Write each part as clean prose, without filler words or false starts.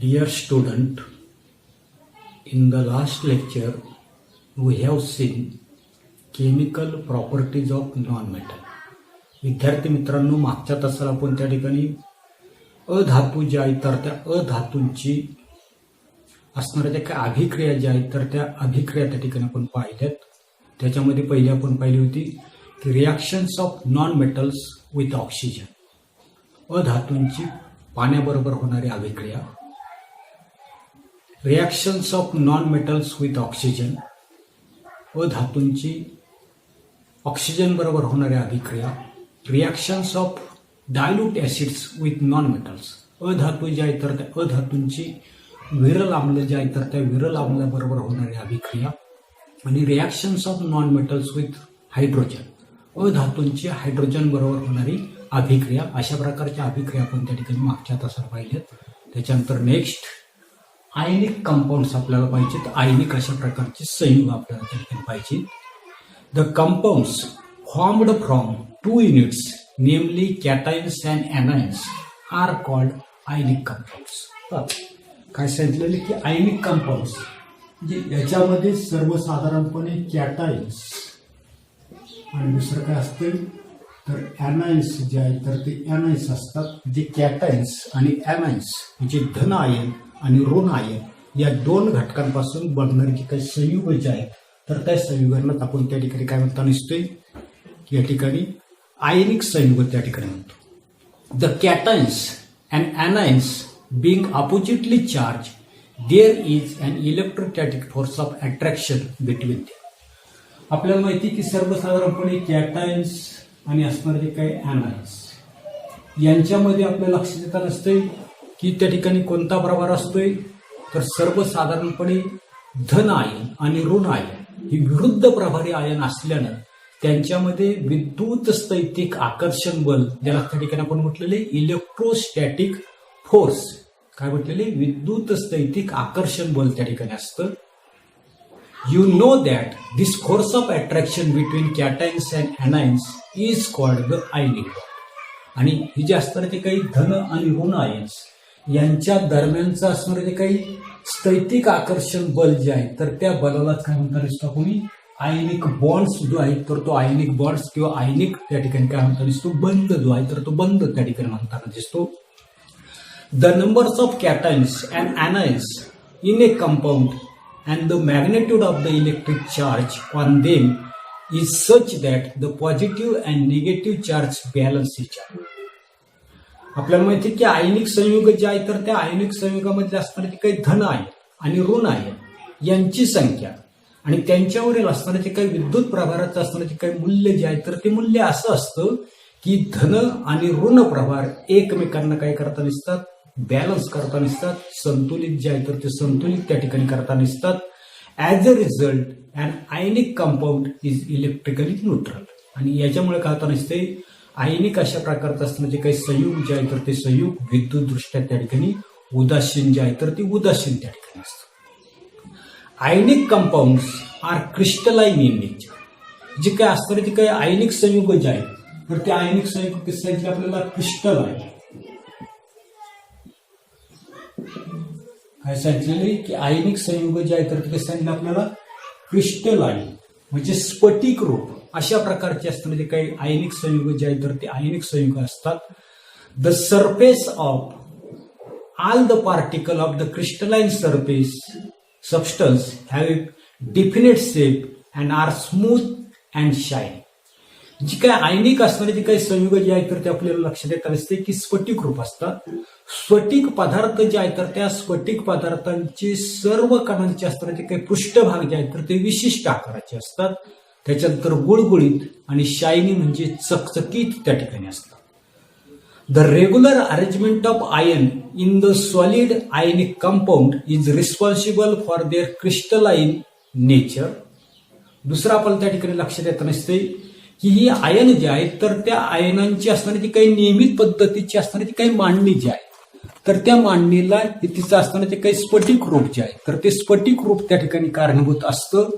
Dear student, in the last lecture we have seen chemical properties of non-metal. विद्यार्थी मित्रांनो, मागच्या तासाला आपण त्या ठिकाणी अधातू ज्या आहेत तर त्या अधातूंची असणाऱ्या ज्या काही अभिक्रिया ज्या आहेत तर त्या अभिक्रिया त्या ठिकाणी आपण पाहिल्यात. त्याच्यामध्ये पहिली आपण पाहिली होती की reactions of non metals with oxygen, अधातूंची पाण्याबरोबर होणारी अभिक्रिया. Reactions of non metals with oxygen, अधातूंची ऑक्सिजन बरोबर होणारी अभिक्रिया. Reactions of dilute acids with non metals, अधातू ज्या आहेत तर त्या अधातूंची विरल आम्ल ज्या आहेत तर त्या विरल आम्लाबरोबर होणारी अभिक्रिया. आणि reactions of non metals with hydrogen, अधातूंची हायड्रोजन बरोबर होणारी अभिक्रिया. अशा प्रकारच्या अभिक्रिया आपण त्या ठिकाणी मागच्या तासाला पाहिल्यात. त्याच्यानंतर नेक्स्ट आयनिक कंपाऊंड्स आपल्याला पाहिजेत. आयनिक अशा प्रकारचे संयुग आपल्याला त्या ठिकाणी पाहिजे. The compounds formed from two units namely cations and anions are called ionic compounds. काय सांगितलेले की आयनिक कंपाऊंड्स म्हणजे याच्यामध्ये सर्वसाधारणपणे कॅटायन्स आणि दुसरं काय असते तर ॲनायन्स जे आहे तर ते ॲनायन्स असतात. जे कॅटायन्स आणि ॲनायन्स म्हणजे धन आयन आणि ऋण आयन या दोन घटकांपासून बनणारे जे काही संयुग जे आहेत तर त्या संयुगांना आपण त्या ठिकाणी काय म्हणता नसते की या ठिकाणी आयनिक संयुग त्या ठिकाणी म्हणतो. The cations and anions being oppositely charged, there is an electrostatic force of attraction between them. आपल्याला माहिती की सर्वसाधारणपणे कॅटायन्स आणि असणारे जे काही ॲनायन्स यांच्यामध्ये आपल्याला लक्षात येत नसते की त्या ठिकाणी कोणता प्रभार असतोय तर सर्वसाधारणपणे धन आयन आणि ऋण आयन ही विरुद्ध प्रभारी आयन असल्यानं त्यांच्यामध्ये विद्युत स्थैतिक आकर्षण बल, ज्याला त्या ठिकाणी आपण म्हटलेले इलेक्ट्रोस्टॅटिक फोर्स, काय म्हटलेले विद्युत स्थैतिक आकर्षण बल त्या ठिकाणी असतं. You know that this force of attraction between cations and anions is called the ionic bond. आणि ही जे असणारे ते काही धन आणि ऋण आयन्स यांच्या दरम्यानचं असणारे जे काही स्थैतिक आकर्षण बल जे आहे तर त्या बलाला काय म्हणता दिसतो कोणी आयनिक बॉन्ड्स जो आहे तर तो आयनिक बॉन्ड्स किंवा आयनिक त्या ठिकाणी काय म्हणता दिसतो बंध जो आहे तर तो बंध त्या ठिकाणी म्हणताना दिसतो. The numbers of cations and anions in a compound and the magnitude of the electric charge on them is such that the positive and negative charge balance each other. आपल्याला माहिती आहे की आयनिक संयुग जे आहे तर त्या आयनिक संयुगामध्ये असणारे काही धन आयन आणि ऋण आयन यांची संख्या आणि त्यांच्यावरील असणारे काही विद्युत प्रभाराचं असणारे काही मूल्य जे आहे तर ते मूल्य असं असतं की धन आणि ऋण प्रभार एकमेकांना काय करता दिसतात, बॅलन्स करता दिसतात, संतुलित जे आहे तर ते संतुलित त्या ठिकाणी करता दिसतात. As a result and ionic compound is electrically neutral. आणि याच्यामुळे काय होता नसते आयनिक अशा प्रकारचं असणं जे काही संयुग जे आहे तर ते संयुग विद्युत दृष्ट्या त्या ठिकाणी उदासीन जे आहे तर ते उदासीन त्या ठिकाणी असतं. Ionic compounds are crystalline in nature. जे काय असणारे जे काही आयनिक संयुग जे आहेत तर ते आयनिक संयुग कसे आपल्याला क्रिस्टल आहे काय सांगितलेले की आयनिक संयुग जे आहे तर ते सांगितलं आपल्याला क्रिस्टलाइन म्हणजे स्फटिक रूप अशा प्रकारचे असणारे जे काही आयनिक संयुग जे आहे तर ते आयनिक संयुग असतात. The surface of all the particle of the crystalline surface substance have a definite shape and are smooth and shine. जी काय आयनिक असणारे जे काही संयुग जे आहे तर ते आपल्याला लक्षात येत असते की स्फटिक रूप असतात. स्फटिक पदार्थ जे आहे तर त्या स्फटिक पदार्थांचे सर्व कणांचे असणारे जे काही पृष्ठभाग जे आहेत तर ते विशिष्ट आकाराचे असतात. त्याच्यानंतर गुळगुळीत आणि शायनी म्हणजे चकचकीत त्या ठिकाणी असतात. The regular arrangement of ion in the solid ionic compound is responsible for their crystalline nature. दुसरं आपण त्या ठिकाणी लक्षात येत नसते की ही आयन जे आहेत तर त्या आयनांची असणारी ती काही नियमित पद्धतीची असणारी ती काही मांडणी जी आहे तर त्या मांडणीला तिचं असणारे ते काही स्फटिक रूप जे आहे तर ते स्फटिक रूप त्या ठिकाणी कारणीभूत असतं.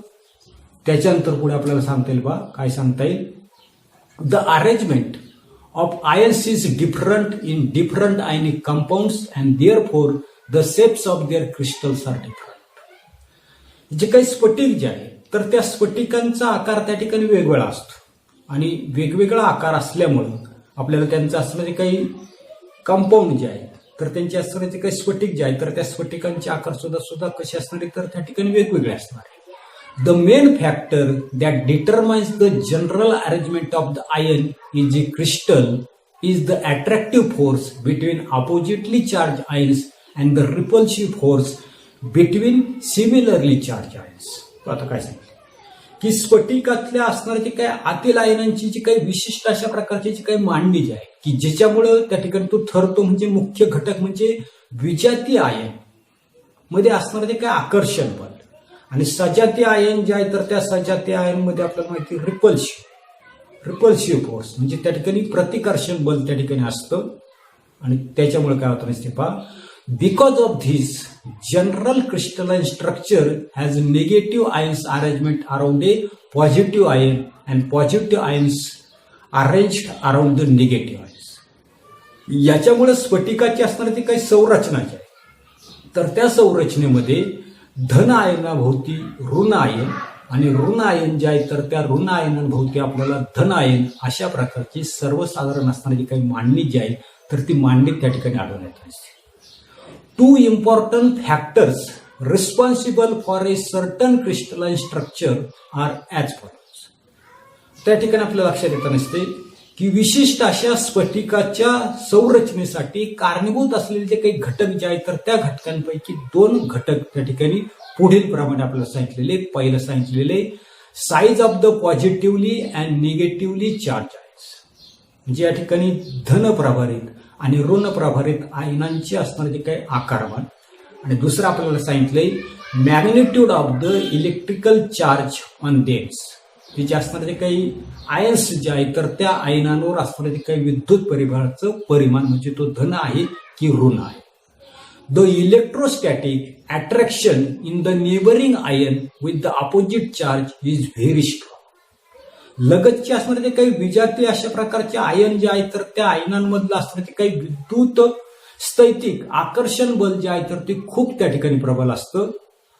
त्याच्यानंतर पुढे आपल्याला सांगता येईल काय सांगता येईल the arrangement of ions is different in different ionic compounds and therefore the shapes of their crystals are different. जे काही स्फटिक जे आहे तर त्या स्फटिकांचा आकार त्या ठिकाणी वेगवेगळा असतो आणि वेगवेगळा आकार असल्यामुळं आपल्याला त्यांचं असणारे काही कंपाऊंड जे आहे तर त्यांचे असणारे काही स्फटिक जे आहे तर त्या स्फटिकांचे आकार सुद्धा कसे असणारे तर त्या ठिकाणी वेगवेगळे असणार आहे. The main factor that determines the general arrangement of the ion in the crystal is the attractive force between oppositely charged ions and the repulsive force between similarly charged ions. आता काय सांगितलं की स्फटिकातल्या असणाऱ्या जे काही आतील आयनांची जी काही विशिष्ट अशा प्रकारची जी काही मांडणी जी आहे की ज्याच्यामुळे त्या ठिकाणी तो ठरतो म्हणजे मुख्य घटक म्हणजे विजातीय आयन मध्ये असणारे जे काही आकर्षण बल आणि सजातीय आयन जे आहे तर त्या सजातीय आयन मध्ये आपल्याला माहिती रिपल्सिव्ह फोर्स म्हणजे त्या ठिकाणी प्रतिकर्षण बल त्या ठिकाणी असतं आणि त्याच्यामुळे काय होतं नसते पहा. Because of this general crystalline structure has negative ions arrangement around a positive ion and positive ions arranged around the negative ions. याच्यामुळे स्फटिकाची असणारी ती काही संरचना जी आहे तर त्या संरचनेमध्ये धन आयनाभोवती ऋण आयन आणि ऋण आयन जे आहे तर त्या ऋण आयनांभोवती आपल्याला धन आयन अशा प्रकारची सर्वसाधारण असणारी काही मांडणी जी आहे तर ती मांडणी त्या ठिकाणी आढळून येत असते. 2 important factors responsible for a certain crystalline structure are as follows. त्या ठिकाणी आपल्याला लक्षात येत नसते की विशिष्ट अशा स्फटिकाच्या संरचनेसाठी कारणीभूत असलेले जे काही घटक जे आहेत तर त्या घटकांपैकी 2 घटक त्या ठिकाणी पुढील प्रमाणे आपल्याला सांगितलेले. पहिलं सांगितलेले size of the positively and negatively charge ions म्हणजे या ठिकाणी धन प्रभारित आणि ऋण प्रभारित आयनांचे असणारे जे काही आकारमान. आणि दुसरं आपल्याला सांगितलंय magnitude of the electrical charge on them जे असणारे जे काही आयन्स जे आहे तर त्या आयनांवर असणारे जे काही विद्युत परिबळाचं परिमाण म्हणजे तो धन आहे की ऋण आहे. The electrostatic attraction in the neighbouring ion with the opposite charge is very strong. लगतचे असणारे जे काही विजातीय अशा प्रकारचे आयन जे आहे तर त्या आयनांमधलं असणारे जे काही विद्युत स्थैतिक आकर्षण बल जे आहे तर ते खूप त्या ठिकाणी प्रबल असतं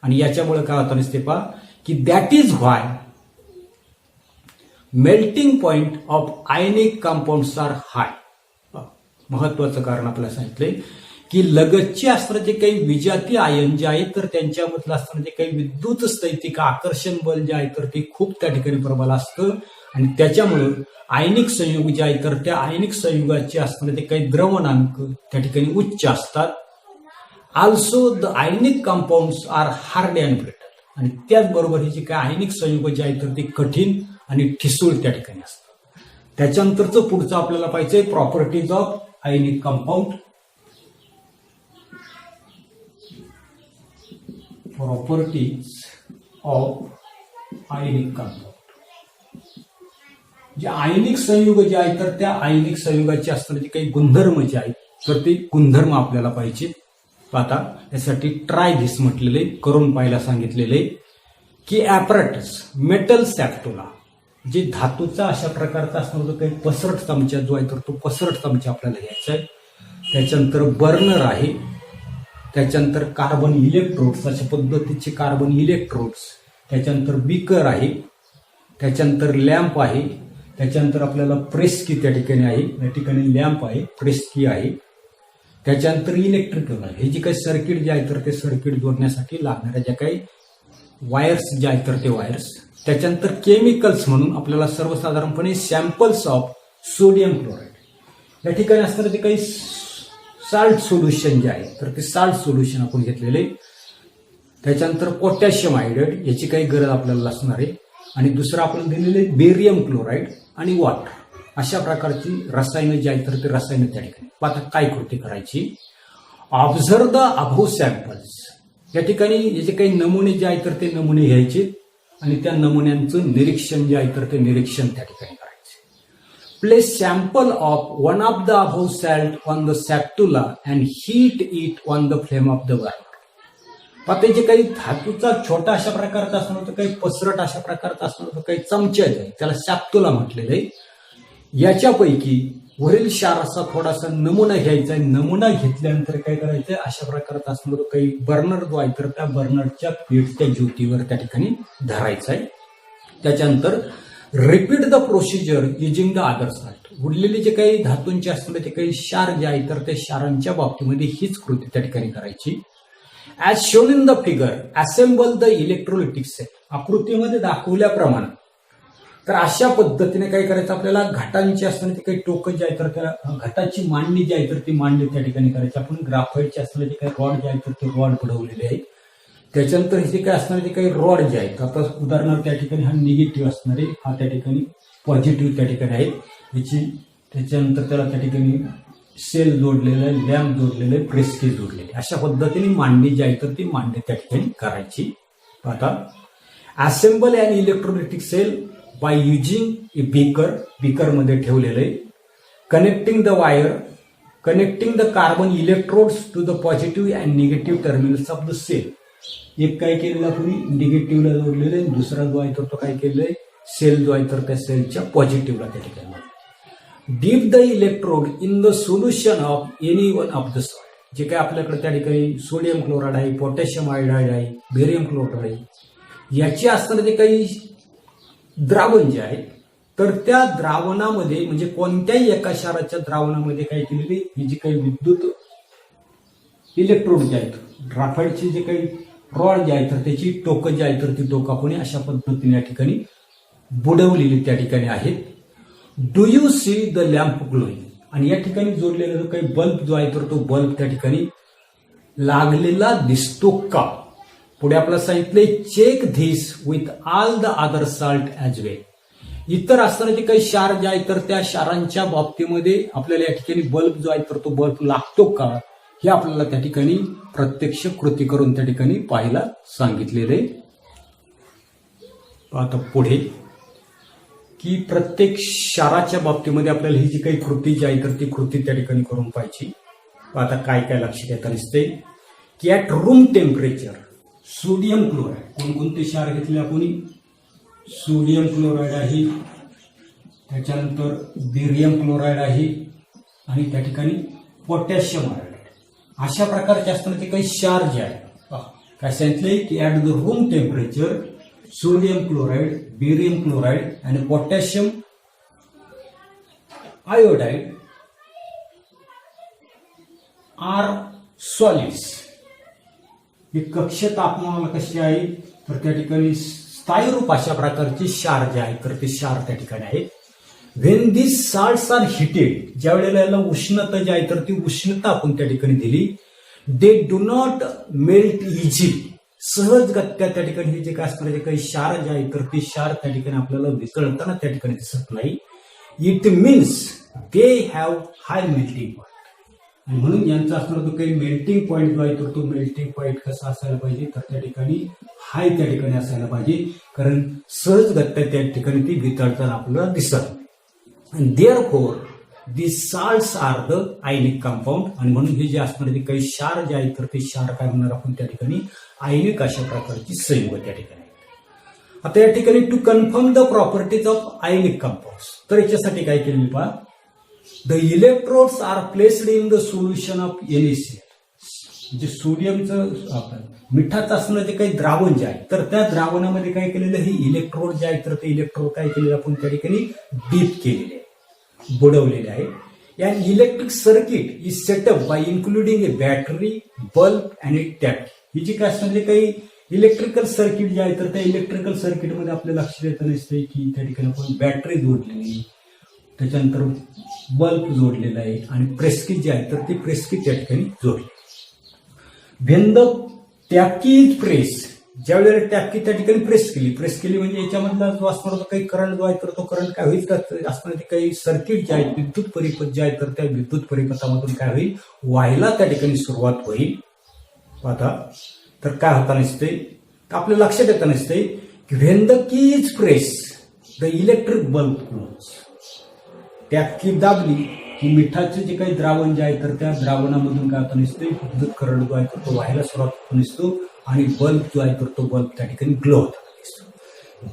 आणि याच्यामुळे काय होतं नसते पहा की that is why melting point of ionic compounds are high. महत्वाचं कारण आपल्याला सांगितलंय की लगतचे असणारे जे काही विजातीय आयन जे आहे तर त्यांच्यामधलं असणारे जे काही विद्युत स्थैतिक आकर्षण बल जे आहे तर ते खूप त्या ठिकाणी प्रबल असतं आणि त्याच्यामुळं आयनिक संयुग जे आहे तर त्या आयनिक संयुगाचे असणारे जे काही द्रवणांक त्या ठिकाणी उच्च असतात. Also the ionic compounds are hard and brittle आणि त्याचबरोबर हे जे काही आयनिक संयुग जे आहे तर ते कठीण आणि ठिसूळ त्या ठिकाणी असतात. त्याच्यानंतरचं पुढचं आपल्याला पाहिजे properties of ionic compound. Properties of ionic compound जे आयनिक संयुग जे आहे तर त्या आयनिक संयुगाचे असणारे जे काही गुणधर्म जे आहेत तर ते गुणधर्म आपल्याला पाहिजे. आता यासाठी ट्राय धिस म्हटलेले करून पाहायला सांगितलेले की ऍपरेटस मेटल सॅप्टोला जे धातूचा अशा प्रकारचा असणार काही पसरट चमचा जो आहे तर तो पसरट चमचा आपल्याला घ्यायचा आहे. त्याच्यानंतर बर्नर आहे, त्याच्यानंतर कार्बन इलेक्ट्रोड्स अशा पद्धतीचे कार्बन इलेक्ट्रोड्स, त्याच्यानंतर बीकर आहे, त्याच्यानंतर लॅम्प आहे, त्याच्यानंतर आपल्याला प्रेस की त्या ठिकाणी आहे, या ठिकाणी लॅम्प आहे, प्रेस की आहे, त्याच्यानंतर इलेक्ट्रिकल आहे. हे जे काही सर्किट जे आहे तर ते सर्किट जोडण्यासाठी लागणाऱ्या ज्या काही वायर्स जे आहेत तर ते वायर्स. त्याच्यानंतर केमिकल्स म्हणून आपल्याला सर्वसाधारणपणे सॅम्पल्स ऑफ सोडियम क्लोराईड या ठिकाणी असणारे जे काही साल्ट सोल्युशन जे आहे तर ते साल्ट सोल्युशन आपण घेतलेले. त्याच्यानंतर पोटॅशियम आयोडाईड याची काही गरज आपल्याला असणार आहे. आणि दुसरं आपण दिलेले बेरियम क्लोराईड आणि वॉटर अशा प्रकारची रसायनं जी आहेत तर ते रसायनं त्या ठिकाणी. आता काय कृती करायची, ऑब्झर्व द अबव्ह सॅम्पल्स या ठिकाणी याचे काही नमुने जे आहेत तर ते नमुने घ्यायचे आणि त्या नमुन्यांचं निरीक्षण जे आहे तर ते निरीक्षण त्या ठिकाणी करायचे. Place sample of one of the above salt on the spatula and heat it on the flame of the burner. आता जे काही धातूचा छोटा अशा प्रकारचा असणार होतं, काही पसरट अशा प्रकारचा असणार होतं, काही चमचे आहे त्याला सॅप्टुला म्हटलेलं आहे. याच्यापैकी वरील क्षाराचा थोडासा नमुना घ्यायचा आहे. नमुना घेतल्यानंतर काय करायचं, अशा प्रकारचा असणारा काही बर्नर जो आहे तर त्या बर्नरच्या पेटच्या ज्योतीवर त्या ठिकाणी धरायचा आहे. त्याच्यानंतर repeat the procedure using the other salt. उरलेले जे काही धातूंचे असणारे ते काही क्षार जे आहे तर त्या क्षारांच्या बाबतीमध्ये हीच कृती त्या ठिकाणी करायची. As shown in the figure assemble the electrolytic cell. आकृतीमध्ये दाखवल्याप्रमाणे तर अशा पद्धतीने काय करायचं, आपल्याला घटांची असणारी ते काही टोकं जे आहे तर त्या घटाची मांडणी जी आहे तर ती मांडणी त्या ठिकाणी करायची. आपण ग्राफाईटचे असणारे जे काही रॉड जे आहे तर ते रॉड बुडवलेले आहेत. त्याच्यानंतर हे जे काही असणारे ते काही रॉड जे आहेत, आता उदाहरणार्थ त्या ठिकाणी हा निगेटिव्ह असणारे, हा त्या ठिकाणी पॉझिटिव्ह त्या ठिकाणी आहेत. याची त्याच्यानंतर त्याला त्या ठिकाणी सेल जोडलेलं आहे, लॅम्प जोडलेलं आहे, प्रेस्की जोडलेले. अशा पद्धतीने मांडणी जी आहे तर ती मांडणी त्या ठिकाणी करायची. आता assemble and electrolytic cell by using a beaker मध्ये ठेवलेलं आहे. Connecting the wire, connecting the carbon electrodes to the positive and negative terminals of the cell. एक काय केलेलं आपण निगेटिव्हला जोडलेलं आहे, दुसरा जो आहे तर तो काय केलेला आहे, सेल जो आहे तर त्या सेलच्या पॉझिटिव्हला त्या ठिकाणी. Deep the electrode in the solution of any one of the salt. जे काय आपल्याकडे त्या ठिकाणी सोडियम क्लोराईड आहे, पोटॅशियम आयोडाईड आहे, बेरियम क्लोराईड आहे, याची असताना जे काही द्रावण जे आहे तर त्या द्रावणामध्ये म्हणजे कोणत्याही एका क्षाराच्या द्रावणामध्ये काय केलेली, ही जी काही विद्युत इलेक्ट्रोड जे आहेत, ग्राफाईटचे जे काही रॉड जे आहे तर त्याची टोकं जी आहे तर ती टोकं आपण अशा पद्धतीने या ठिकाणी बुडवलेली त्या ठिकाणी आहेत. Do you see the lamp glowing. आणि या ठिकाणी जोडलेला जो काही बल्ब जो आहे तर तो बल्ब त्या ठिकाणी लागलेला दिसतो का. पुढे आपल्याला सांगितलंय check this with all the other salt as well. इतर असणारे जे काही क्षार जे आहे तर त्या क्षारांच्या बाबतीमध्ये आपल्याला या ठिकाणी बल्ब जो आहे तर तो बल्ब लागतो का, हे आपल्याला त्या ठिकाणी प्रत्यक्ष कृती करून त्या ठिकाणी पाहायला सांगितलेले. आता पुढे की प्रत्येक क्षाराच्या बाबतीमध्ये आपल्याला ही जी काही कृती जी आहे तर ती कृती त्या ठिकाणी करून पाहिजे. आता काय काय लक्षात येतं दिसते की at room temperature sodium chloride, कोणकोणते क्षार घेतले आपण, सोडियम क्लोराईड आहे, त्याच्यानंतर बेरियम क्लोराईड आहे आणि त्या ठिकाणी पोटॅशियम आयोडाईड. अशा प्रकारचे असताना ते काही क्षार जे आहेत काय सांगितले की at the room temperature sodium chloride, barium chloride आणि पोटॅशियम आयोडाईड आर सॉलिड्स. हे कक्ष तापमानाला कसे आहे तर त्या ठिकाणी स्थायी रूप अशा प्रकारचे क्षार जे आहेत तर ते क्षार त्या ठिकाणी आहेत. When this salts are heated, ज्या वेळेला याला उष्णता जी आहे तर ती उष्णता आपण त्या ठिकाणी दिली, they do not melt easily. सहजगत्या त्या ठिकाणी हे जे काय असणारे जे काही क्षार जे आहे तर ते क्षार त्या ठिकाणी आपल्याला वितळताना त्या ठिकाणी दिसत नाही. It means they have high melting point. आणि म्हणून यांचा असणारा जो काही मेल्टिंग पॉईंट जो आहे तर तो मेल्टिंग पॉईंट कसा असायला पाहिजे तर त्या ठिकाणी हाय त्या ठिकाणी असायला पाहिजे, कारण सहजगत्या त्या ठिकाणी ती वितळताना आपल्याला दिसत. And therefore, these salts are the ionic compound. आणि म्हणून हे जे असणारे जे काही क्षार जे आहेत तर ते क्षार काय म्हणणार आपण त्या ठिकाणी आयनिक अशा प्रकारची संयुग त्या ठिकाणी. आता या ठिकाणी to confirm the properties of ionic compounds, तर याच्यासाठी काय केलेली पहा, the electrodes are placed in the solution of NaCl. म्हणजे सोडियमचं मिठाचं असणारं जे काही द्रावण जे आहे तर त्या द्रावणामध्ये काय केलेलं, हे इलेक्ट्रोड जे आहे तर ते इलेक्ट्रोड काय केलेलं आपण त्या ठिकाणी डीप केलेले आहे, बुडवलेले आहे. An electric circuit is set up by including a battery, bulb and a tap. ही जी काय असणारे काही इलेक्ट्रिकल सर्किट जे आहे तर त्या इलेक्ट्रिकल सर्किटमध्ये आपल्याला लक्षात येतं नसते की त्या ठिकाणी आपण बॅटरी जोडलेली, त्याच्यानंतर बल्ब जोडलेला आहे आणि प्रेस्की जे आहे तर ती प्रेस्की त्या ठिकाणी जोडली. When the टॅपकी इज प्रेस, ज्या वेळेला टॅपकी त्या ठिकाणी प्रेस केली म्हणजे याच्यामधला जो असणारा काही करंट जो आहे तर तो करंट काय होईल तर असणारे काही सर्किट जे आहेत विद्युत परिपथ जे आहे तर त्या विद्युत परिपथामधून काय होईल, व्हायला त्या ठिकाणी सुरुवात होईल. आता तर काय होता नसते आपल्या लक्षात येतं नसते की when the key is press the electric bulb close. टॅपकी दाबली की मिठाचे जे काही द्रावण जे आहे तर त्या द्रावणामधून काय होतं नसते विद्युत करंट जो आहे तर तो व्हायला सुरुवात नसतो आणि बल्ब जो आहे तर तो बल्ब त्या ठिकाणी ग्लो होताना दिसतो.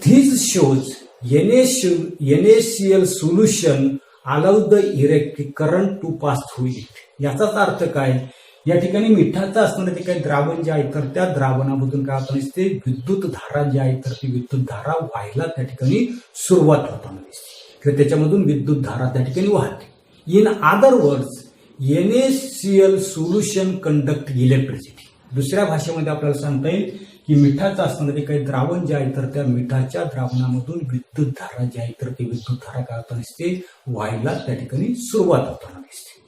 This shows NaCl solution allows the electric current to pass through it. याचाच अर्थ काय, या ठिकाणी मिठाचं असणारे जे काही द्रावण जे आहे तर त्या द्रावणामधून काय होताना दिसते, विद्युत धारा जी आहे तर ती विद्युत धारा व्हायला त्या ठिकाणी सुरुवात होताना दिसते किंवा त्याच्यामधून विद्युत धारा त्या ठिकाणी वाहते. In other words NaCl solution conduct electricity. दुसऱ्या भाषेमध्ये आपल्याला सांगता येईल की मिठाचं असणारे जे काही द्रावण जे आहे तर त्या मिठाच्या द्रावणामधून विद्युत धारा जी आहे तर ती विद्युत धारा काय होताना दिसते, व्हायला त्या ठिकाणी सुरुवात होताना दिसते.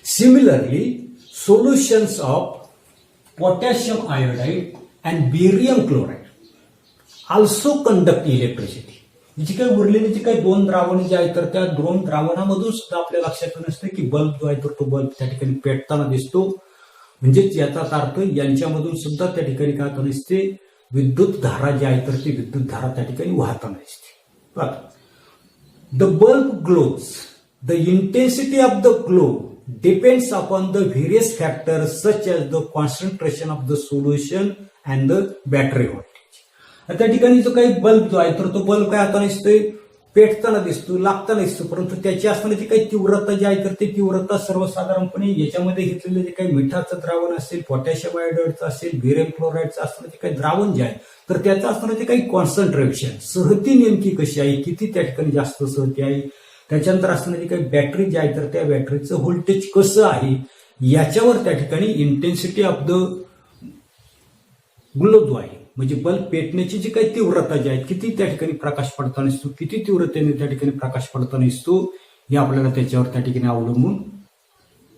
Similarly solutions of potassium iodide and barium chloride also conduct electricity. जी काही उरलेली जी काही दोन द्रावण जे आहेत तर त्या दोन द्रावणामधून सुद्धा आपल्या लक्षात नसते की बल्ब जो आहे तर तो बल्ब त्या ठिकाणी पेटताना दिसतो. म्हणजेच याचा अर्थ यांच्यामधून सुद्धा त्या ठिकाणी काय होताना दिसते, विद्युत धारा जी आहे तर ती विद्युत धारा त्या ठिकाणी वाहताना दिसते. The bulb glows. The intensity of the glow depends upon the various factors such as the concentration of the solution and the battery voltage. त्या ठिकाणी जो काही बल्ब जो आहे तर तो बल्ब काय होताना दिसतोय, पेटताना दिसतो, लागताना दिसतो, परंतु त्याची असणारी जी काही तीव्रता जी आहे तर ती तीव्रता सर्वसाधारणपणे याच्यामध्ये घेतलेले जे काही मिठाचं द्रावण असेल, पोटॅशियम आयोडाईडचं असेल, बेरियम क्लोराईडचं असणारे जे काही द्रावण जे आहे तर त्याचं असणारे जे काही कॉन्सन्ट्रेशन, सहती नेमकी कशी आहे, किती त्या ठिकाणी जास्त सहती आहे, त्याच्यानंतर असणारी काही बॅटरी जी आहे तर त्या बॅटरीचं व्होल्टेज कसं आहे याच्यावर त्या ठिकाणी इंटेन्सिटी ऑफ द ग्लो जो आहे म्हणजे बल्ब पेटण्याची जी काही तीव्रता जी आहे, किती त्या ठिकाणी प्रकाश पडताना दिसतो, किती तीव्रतेने त्या ठिकाणी प्रकाश पडताना दिसतो, हे आपल्याला त्याच्यावर त्या ठिकाणी अवलंबून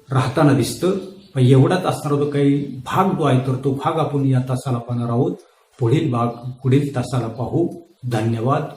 राहताना दिसतं. एवढाच असणारा जो काही भाग जो आहे तर तो भाग आपण या तासाला पाहणार आहोत. पुढील भाग पुढील तासाला पाहू. धन्यवाद.